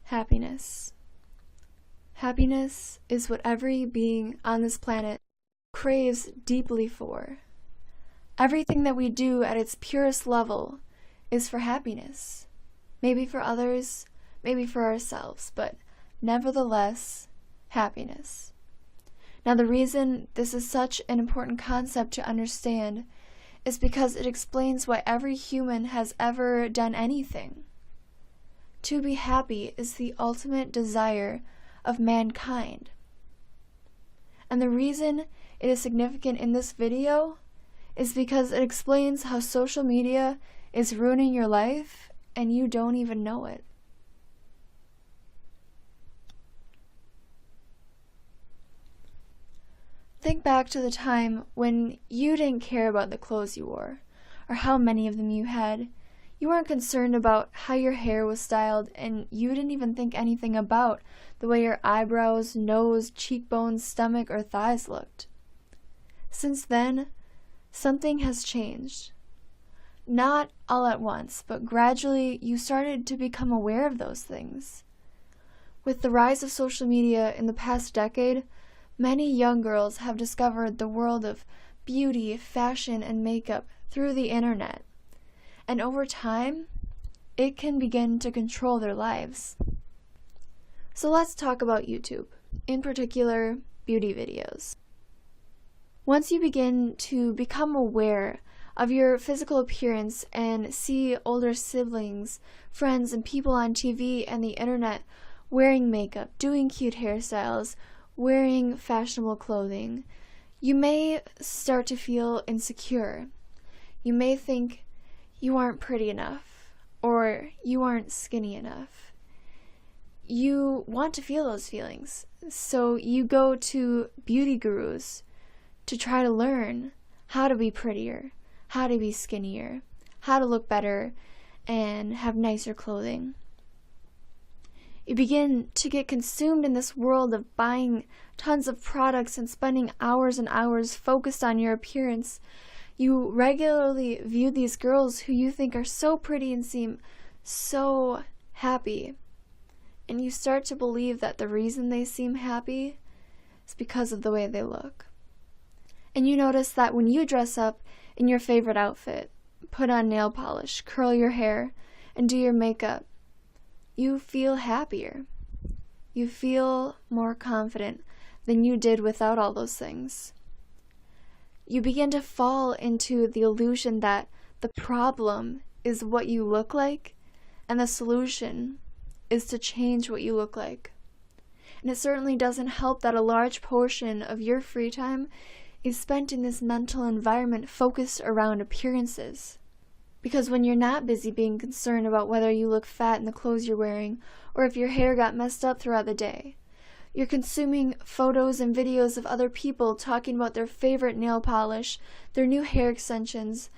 Happiness. Happiness is what every being on this planet craves deeply for. Everything that we do at its purest level is for happiness. Maybe for others, maybe for ourselves, but nevertheless, happiness. Now, the reason this is such an important concept to understand is because it explains why every human has ever done anything. To be happy is the ultimate desire of mankind. And the reason it is significant in this video is because it explains how social media is ruining your life and you don't even know it. Think back to the time when you didn't care about the clothes you wore, or how many of them you had. You weren't concerned about how your hair was styled, and you didn't even think anything about the way your eyebrows, nose, cheekbones, stomach, or thighs looked. Since then, something has changed. Not all at once, but gradually you started to become aware of those things. With the rise of social media in the past decade, many young girls have discovered the world of beauty, fashion, and makeup through the internet. And over time, it can begin to control their lives. So let's talk about YouTube, in particular, beauty videos. Once you begin to become aware of your physical appearance and see older siblings, friends, and people on TV and the internet wearing makeup, doing cute hairstyles, wearing fashionable clothing, you may start to feel insecure. You may think you aren't pretty enough, or you aren't skinny enough. You want to feel those feelings, so you go to beauty gurus to try to learn how to be prettier, how to be skinnier, how to look better, and have nicer clothing. You begin to get consumed in this world of buying tons of products and spending hours and hours focused on your appearance. You regularly view these girls who you think are so pretty and seem so happy. And you start to believe that the reason they seem happy is because of the way they look. And you notice that when you dress up in your favorite outfit, put on nail polish, curl your hair, and do your makeup, you feel happier. You feel more confident than you did without all those things. You begin to fall into the illusion that the problem is what you look like, and the solution is to change what you look like. And it certainly doesn't help that a large portion of your free time is spent in this mental environment focused around appearances. Because when you're not busy being concerned about whether you look fat in the clothes you're wearing, or if your hair got messed up throughout the day, you're consuming photos and videos of other people talking about their favorite nail polish, their new hair extensions,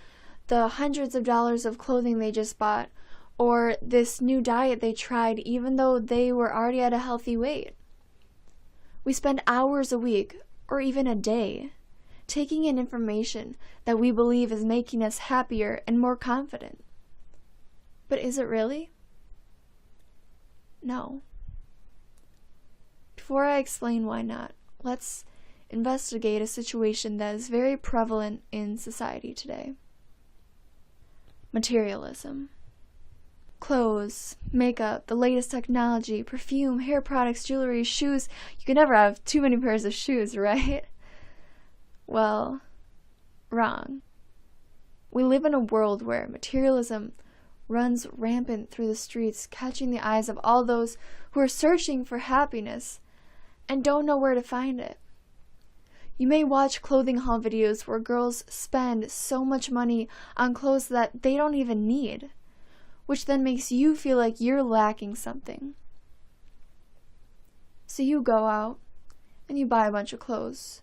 the hundreds of dollars of clothing they just bought, or this new diet they tried even though they were already at a healthy weight. We spend hours a week, or even a day, taking in information that we believe is making us happier and more confident. But is it really? No. Before I explain why not, let's investigate a situation that is very prevalent in society today. Materialism. Clothes, makeup, the latest technology, perfume, hair products, jewelry, shoes. You can never have too many pairs of shoes, right? Well, wrong. We live in a world where materialism runs rampant through the streets, catching the eyes of all those who are searching for happiness and don't know where to find it. You may watch clothing haul videos where girls spend so much money on clothes that they don't even need, which then makes you feel like you're lacking something. So you go out and you buy a bunch of clothes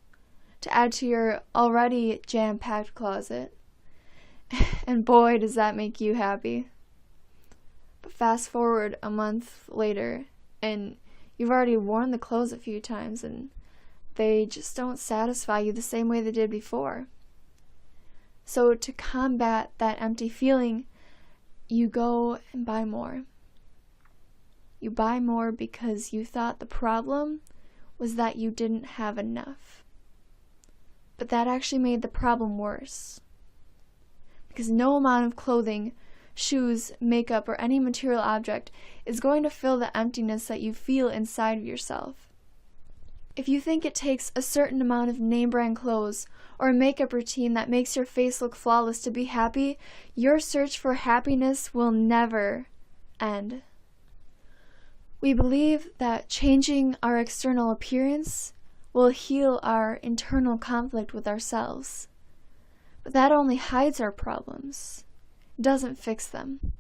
to add to your already jam-packed closet. And boy, does that make you happy. But fast forward a month later, and you've already worn the clothes a few times, and they just don't satisfy you the same way they did before. So to combat that empty feeling, you go and buy more. You buy more because you thought the problem was that you didn't have enough. But that actually made the problem worse. Because no amount of clothing, shoes, makeup, or any material object is going to fill the emptiness that you feel inside of yourself. If you think it takes a certain amount of name brand clothes or a makeup routine that makes your face look flawless to be happy, your search for happiness will never end. We believe that changing our external appearance will heal our internal conflict with ourselves. But that only hides our problems. It doesn't fix them.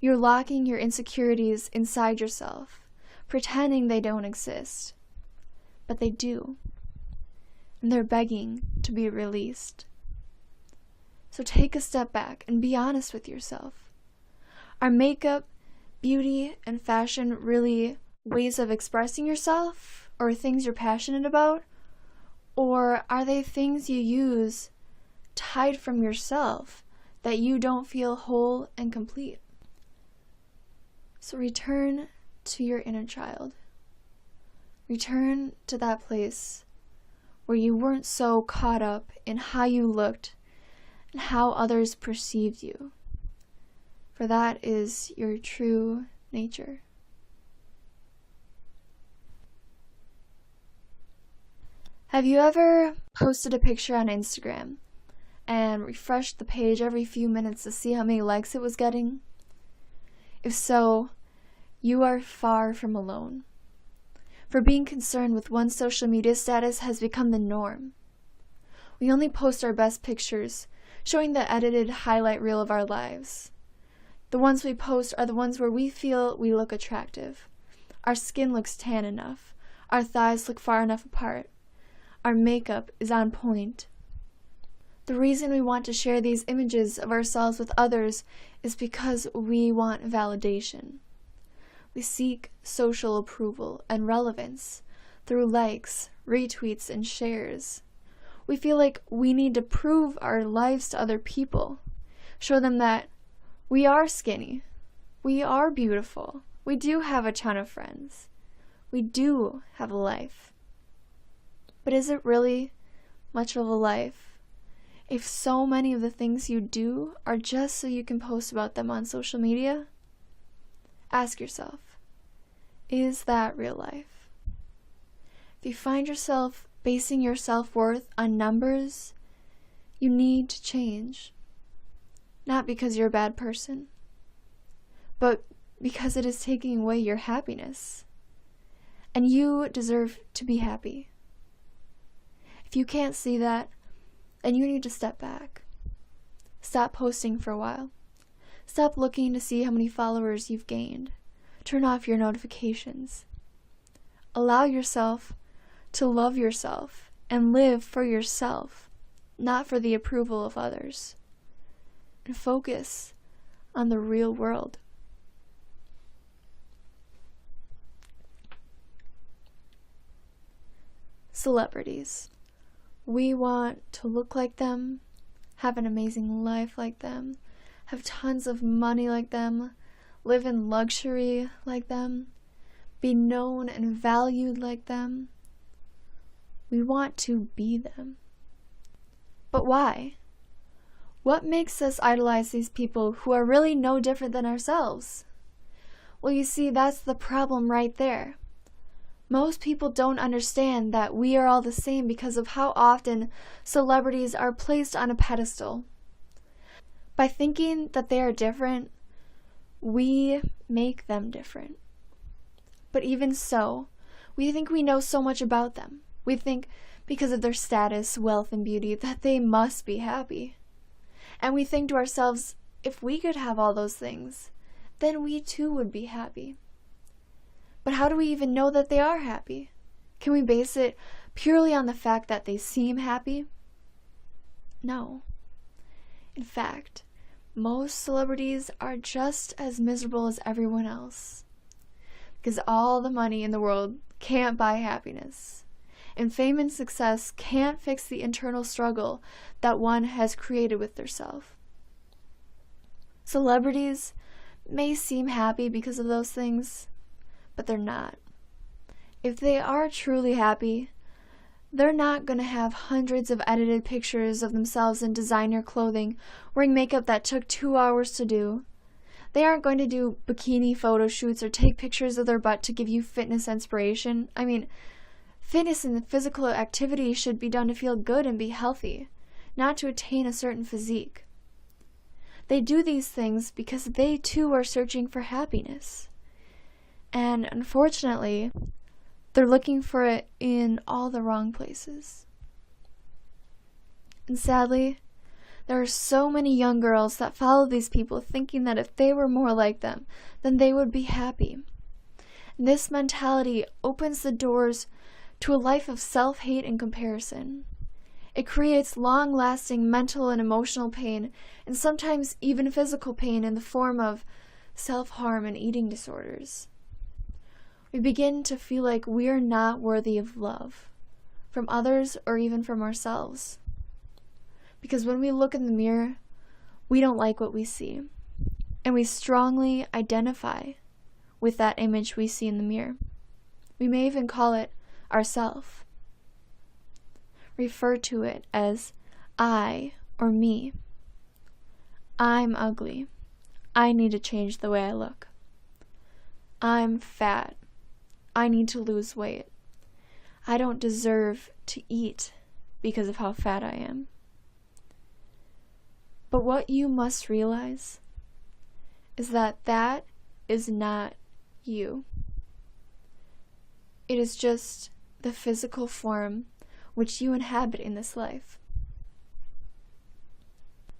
You're locking your insecurities inside yourself, pretending they don't exist. But they do. And they're begging to be released. So take a step back and be honest with yourself. Are makeup, beauty, and fashion really ways of expressing yourself or things you're passionate about? Or are they things you use to hide from yourself that you don't feel whole and complete? So return to your inner child. Return to that place where you weren't so caught up in how you looked and how others perceived you. For that is your true nature. Have you ever posted a picture on Instagram and refreshed the page every few minutes to see how many likes it was getting? If so, you are far from alone. For being concerned with one's social media status has become the norm. We only post our best pictures, showing the edited highlight reel of our lives. The ones we post are the ones where we feel we look attractive. Our skin looks tan enough. Our thighs look far enough apart. Our makeup is on point. The reason we want to share these images of ourselves with others is because we want validation. We seek social approval and relevance through likes, retweets, and shares. We feel like we need to prove our lives to other people, show them that we are skinny, we are beautiful, we do have a ton of friends, we do have a life. But is it really much of a life if so many of the things you do are just so you can post about them on social media? Ask yourself, is that real life? If you find yourself basing your self-worth on numbers, you need to change. Not because you're a bad person, but because it is taking away your happiness. And you deserve to be happy. If you can't see that, then you need to step back. Stop posting for a while. Stop looking to see how many followers you've gained. Turn off your notifications. Allow yourself to love yourself and live for yourself, not for the approval of others. And focus on the real world. Celebrities. We want to look like them, have an amazing life like them, have tons of money like them, live in luxury like them, be known and valued like them. We want to be them. But why? What makes us idolize these people who are really no different than ourselves? Well, you see, that's the problem right there. Most people don't understand that we are all the same because of how often celebrities are placed on a pedestal. By thinking that they are different, we make them different. But even so, we think we know so much about them. We think because of their status, wealth, and beauty that they must be happy. And we think to ourselves, if we could have all those things, then we too would be happy. But how do we even know that they are happy? Can we base it purely on the fact that they seem happy? No. In fact, most celebrities are just as miserable as everyone else. Because all the money in the world can't buy happiness. And fame and success can't fix the internal struggle that one has created with theirself. Celebrities may seem happy because of those things, but they're not. If they are truly happy, they're not going to have hundreds of edited pictures of themselves in designer clothing, wearing makeup that took 2 hours to do. They aren't going to do bikini photo shoots or take pictures of their butt to give you fitness inspiration. I mean, fitness and physical activity should be done to feel good and be healthy, not to attain a certain physique. They do these things because they too are searching for happiness. And unfortunately, they're looking for it in all the wrong places. And sadly, there are so many young girls that follow these people thinking that if they were more like them, then they would be happy. And this mentality opens the doors to a life of self-hate and comparison. It creates long-lasting mental and emotional pain, and sometimes even physical pain in the form of self-harm and eating disorders. We begin to feel like we are not worthy of love from others or even from ourselves. Because when we look in the mirror, we don't like what we see, and we strongly identify with that image we see in the mirror. We may even call it ourself. Refer to it as I or me. I'm ugly. I need to change the way I look. I'm fat. I need to lose weight. I don't deserve to eat because of how fat I am. But what you must realize is that that is not you. It is just the physical form which you inhabit in this life.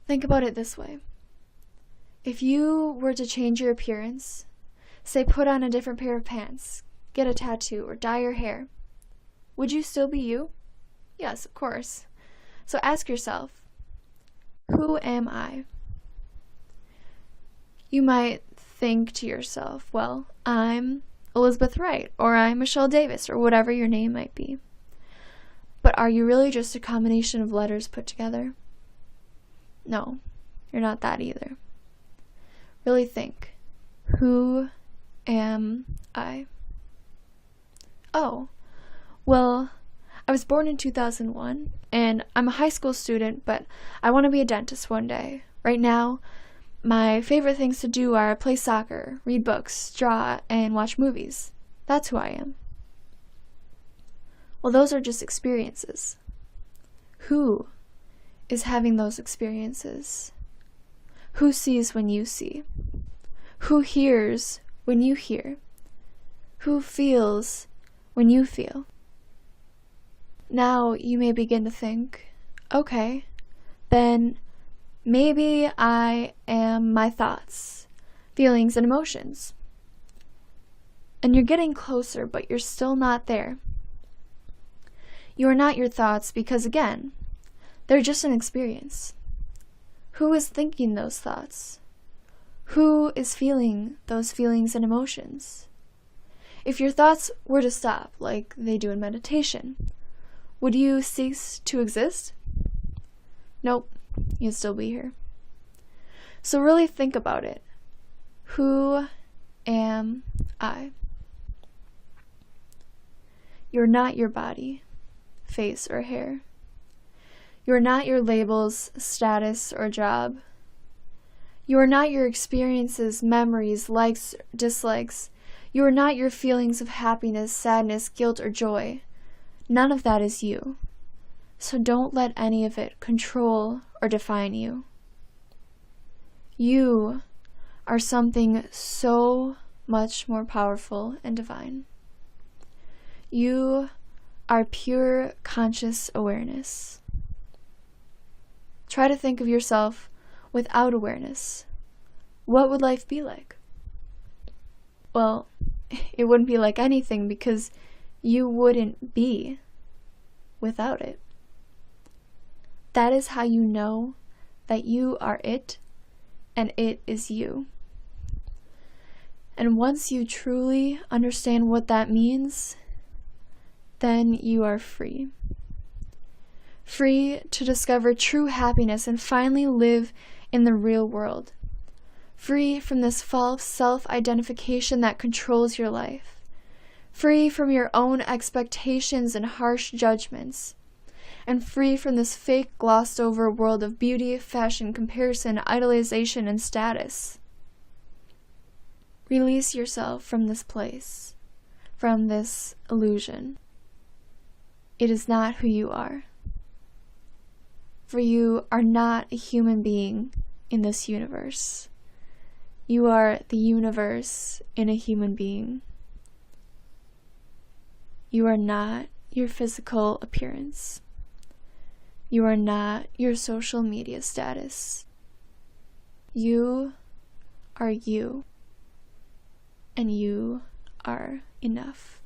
Think about it this way. If you were to change your appearance, say put on a different pair of pants, get a tattoo, or dye your hair, would you still be you? Yes, of course. So ask yourself, who am I? You might think to yourself, well, I'm Elizabeth Wright, or I'm Michelle Davis, or whatever your name might be. But are you really just a combination of letters put together? No, you're not that either. Really think, who am I? Oh, well, I was born in 2001, and I'm a high school student, but I want to be a dentist one day. Right now, my favorite things to do are play soccer, read books, draw, and watch movies. That's who I am. Well, those are just experiences. Who is having those experiences? Who sees when you see? Who hears when you hear? Who feels when you feel? Now you may begin to think, okay, then maybe I am my thoughts, feelings, and emotions. And you're getting closer, but you're still not there. You are not your thoughts because, again, they're just an experience. Who is thinking those thoughts? Who is feeling those feelings and emotions? If your thoughts were to stop, like they do in meditation, would you cease to exist? Nope, you'd still be here. So really think about it. Who am I? You're not your body, face, or hair. You're not your labels, status, or job. You are not your experiences, memories, likes, dislikes. You are not your feelings of happiness, sadness, guilt, or joy. None of that is you. So don't let any of it control or define you. You are something so much more powerful and divine. You are pure conscious awareness. Try to think of yourself without awareness. What would life be like? Well, it wouldn't be like anything because you wouldn't be without it. That is how you know that you are it and it is you. And once you truly understand what that means, then you are free. Free to discover true happiness and finally live in the real world. Free from this false self-identification that controls your life. free from your own expectations and harsh judgments, and free from this fake, glossed-over world of beauty, fashion, comparison, idolization, and status. Release yourself from this place, from this illusion. It is not who you are. For you are not a human being in this universe. You are the universe in a human being. You are not your physical appearance. You are not your social media status. You are you, and you are enough.